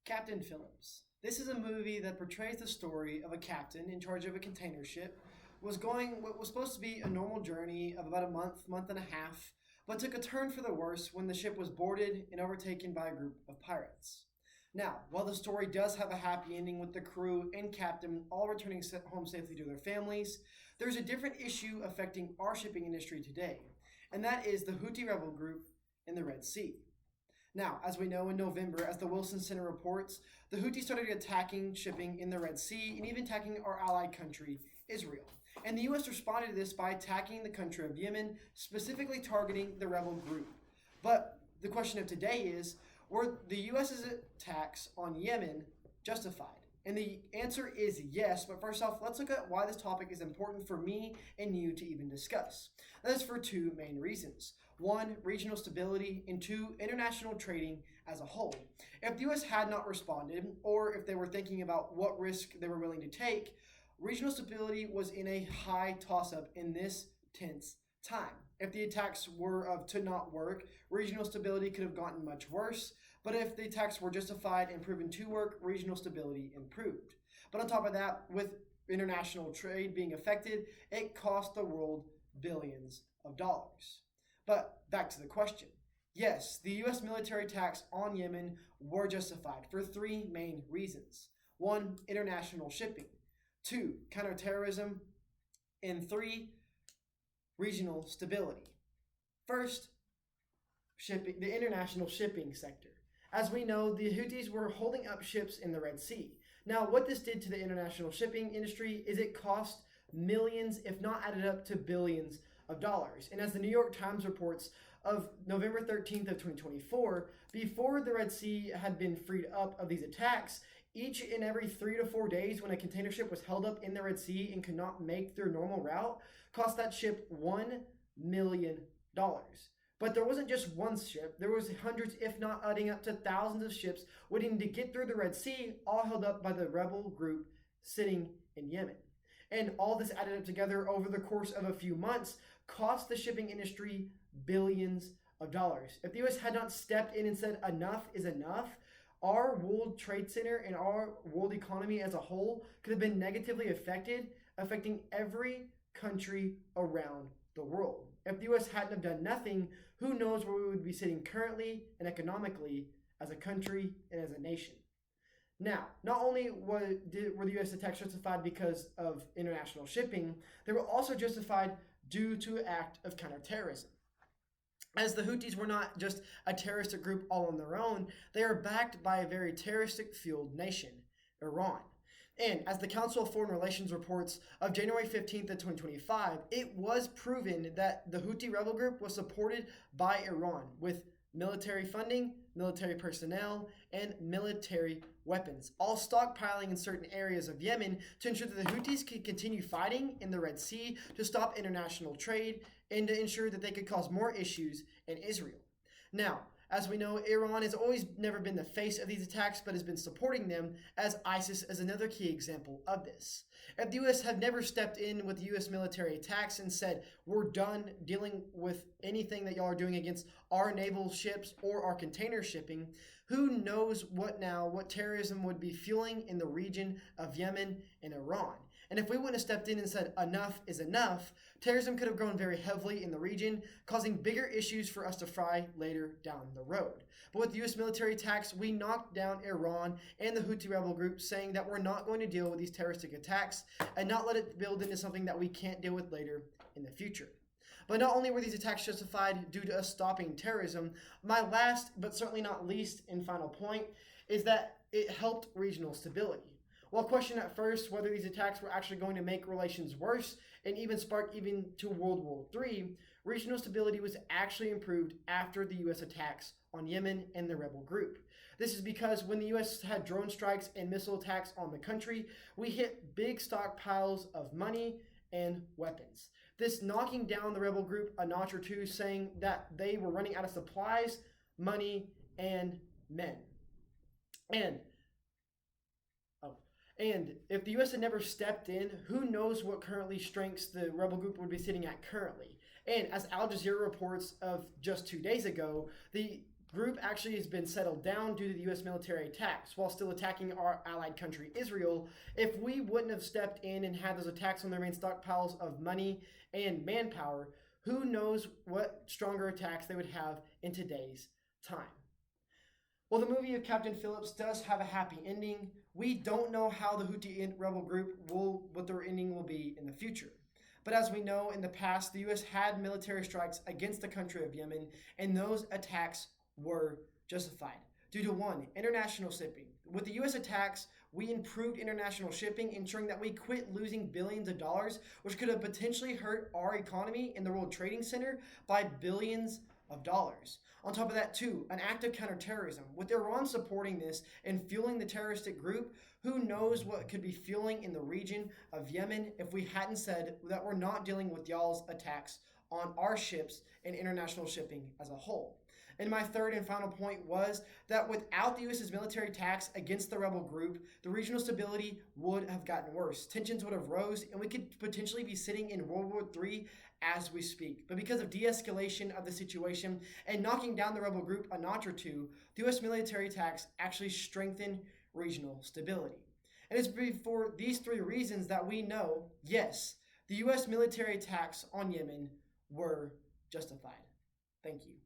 Captain Phillips. This is a movie that portrays the story of a captain in charge of a container ship was going what was supposed to be a normal journey of about a month and a half, but took a turn for the worse when the ship was boarded and overtaken by a group of pirates. Now, while the story does have a happy ending with the crew and captain all returning home safely to their families, there's a different issue affecting our shipping industry today, and that is the Houthi rebel group in the Red Sea. Now, as we know, in November, as the Wilson Center reports, the Houthis started attacking shipping in the Red Sea and even attacking our allied country, Israel. And the U.S. responded to this by attacking the country of Yemen, specifically targeting the rebel group. But the question of today is, were the U.S.'s attacks on Yemen justified? And the answer is yes, but first off, let's look at why this topic is important for me and you to even discuss. That is for two main reasons. One, regional stability, and two, international trading as a whole. If the U.S. had not responded, or if they were thinking about what risk they were willing to take, regional stability was in a high toss-up in this tense time. If the attacks were to not work, regional stability could have gotten much worse. But if the attacks were justified and proven to work, regional stability improved. But on top of that, with international trade being affected, it cost the world billions of dollars. But back to the question. Yes, the U.S. military attacks on Yemen were justified for three main reasons. One, international shipping. Two, counterterrorism. And three, regional stability. First, shipping, the international shipping sector. As we know, the Houthis were holding up ships in the Red Sea. Now, what this did to the international shipping industry is it cost millions, if not added up to billions of dollars. And as the New York Times reports, of November 13th of 2024, before the Red Sea had been freed up of these attacks, each and every 3 to 4 days when a container ship was held up in the Red Sea and could not make their normal route, cost that ship $1 million. But there wasn't just one ship, there was hundreds, if not adding up to thousands of ships waiting to get through the Red Sea, all held up by the rebel group sitting in Yemen. And all this added up together over the course of a few months cost the shipping industry billions of dollars. If the U.S. had not stepped in and said enough is enough, our World Trade Center and our world economy as a whole could have been negatively affected, affecting every country around the world. If the U.S. hadn't have done nothing, who knows where we would be sitting currently and economically as a country and as a nation. Now, not only were the U.S. attacks justified because of international shipping, they were also justified due to an act of counterterrorism. As the Houthis were not just a terrorist group all on their own, they are backed by a very terroristic-fueled nation, Iran. And as the Council of Foreign Relations reports of January 15th of 2025, it was proven that the Houthi rebel group was supported by Iran with military funding, military personnel, and military weapons, all stockpiling in certain areas of Yemen to ensure that the Houthis could continue fighting in the Red Sea to stop international trade and to ensure that they could cause more issues in Israel. Now, as we know, Iran has always never been the face of these attacks, but has been supporting them, as ISIS is another key example of this. If the U.S. had never stepped in with U.S. military attacks and said, we're done dealing with anything that y'all are doing against our naval ships or our container shipping, who knows what terrorism would be fueling in the region of Yemen and Iran. And if we wouldn't have stepped in and said enough is enough, terrorism could have grown very heavily in the region, causing bigger issues for us to fry later down the road. But with U.S. military attacks, we knocked down Iran and the Houthi rebel group, saying that we're not going to deal with these terroristic attacks and not let it build into something that we can't deal with later in the future. But not only were these attacks justified due to us stopping terrorism, my last, but certainly not least and final point, is that it helped regional stability. While questioned at first whether these attacks were actually going to make relations worse and even spark even to World War III, regional stability was actually improved after the U.S. attacks on Yemen and the rebel group. This is because when the U.S. had drone strikes and missile attacks on the country, we hit big stockpiles of money and weapons. This knocking down the rebel group a notch or two, saying that they were running out of supplies, money, and men. And if the U.S. had never stepped in, who knows what currently strengths the rebel group would be sitting at currently. And as Al Jazeera reports of just 2 days ago, the group actually has been settled down due to the U.S. military attacks while still attacking our allied country, Israel. If we wouldn't have stepped in and had those attacks on their main stockpiles of money and manpower, who knows what stronger attacks they would have in today's time. Well, the movie of Captain Phillips does have a happy ending. We don't know how the Houthi rebel group what their ending will be in the future. But as we know, in the past, the U.S. had military strikes against the country of Yemen, and those attacks were justified due to one, international shipping. With the U.S. attacks, we improved international shipping, ensuring that we quit losing billions of dollars, which could have potentially hurt our economy in the World Trading Center by billions of dollars. On top of that, too, an act of counterterrorism. With Iran supporting this and fueling the terroristic group, who knows what could be fueling in the region of Yemen if we hadn't said that we're not dealing with y'all's attacks on our ships and international shipping as a whole. And my third and final point was that without the U.S.'s military attacks against the rebel group, the regional stability would have gotten worse. Tensions would have rose, and we could potentially be sitting in World War III as we speak. But because of de-escalation of the situation and knocking down the rebel group a notch or two, the U.S. military attacks actually strengthened regional stability. And it's for these three reasons that we know, yes, the U.S. military attacks on Yemen were justified. Thank you.